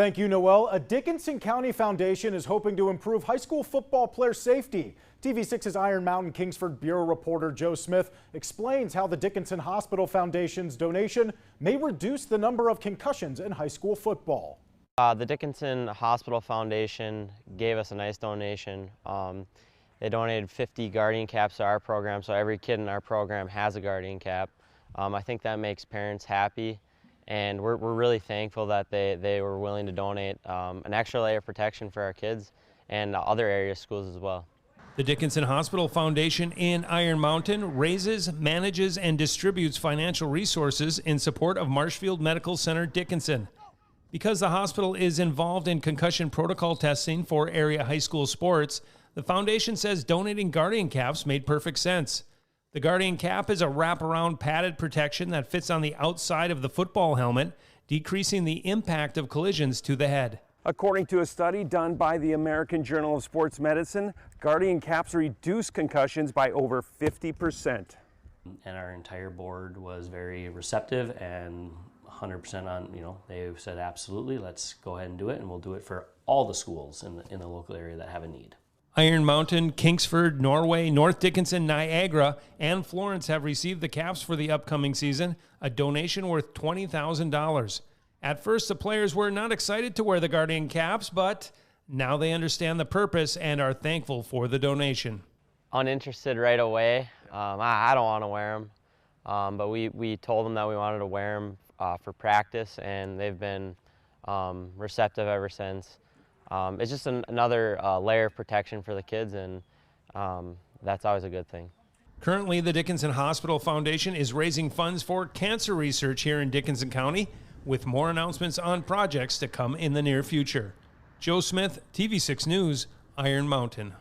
Thank you, Noel. A Dickinson County foundation is hoping to improve high school football player safety. TV6's Iron Mountain Kingsford Bureau reporter Joe Smith explains how the Dickinson Hospital Foundation's donation may reduce the number of concussions in high school football. The Dickinson Hospital Foundation gave us a nice donation. They donated 50 guardian caps to our program, so every kid in our program has a guardian cap. I think that makes parents happy, and we're really thankful that they were willing to donate an extra layer of protection for our kids and other area schools as well. The Dickinson Hospital Foundation in Iron Mountain raises, manages, and distributes financial resources in support of Marshfield Medical Center Dickinson. Because the hospital is involved in concussion protocol testing for area high school sports, the foundation says donating guardian caps made perfect sense. The guardian cap is a wraparound padded protection that fits on the outside of the football helmet, decreasing the impact of collisions to the head. According to a study done by the American Journal of Sports Medicine, guardian caps reduce concussions by over 50%. And our entire board was very receptive and 100% on, they said absolutely, let's go ahead and do it, and we'll do it for all the schools in the local area that have a need. Iron Mountain, Kingsford, Norway, North Dickinson, Niagara, and Florence have received the caps for the upcoming season, a donation worth $20,000. At first, the players were not excited to wear the guardian caps, but now they understand the purpose and are thankful for the donation. Uninterested right away. I don't want to wear them, but we told them that we wanted to wear them for practice, and they've been receptive ever since. It's just another layer of protection for the kids, and that's always a good thing. Currently, the Dickinson Hospital Foundation is raising funds for cancer research here in Dickinson County, with more announcements on projects to come in the near future. Joe Smith, TV6 News, Iron Mountain.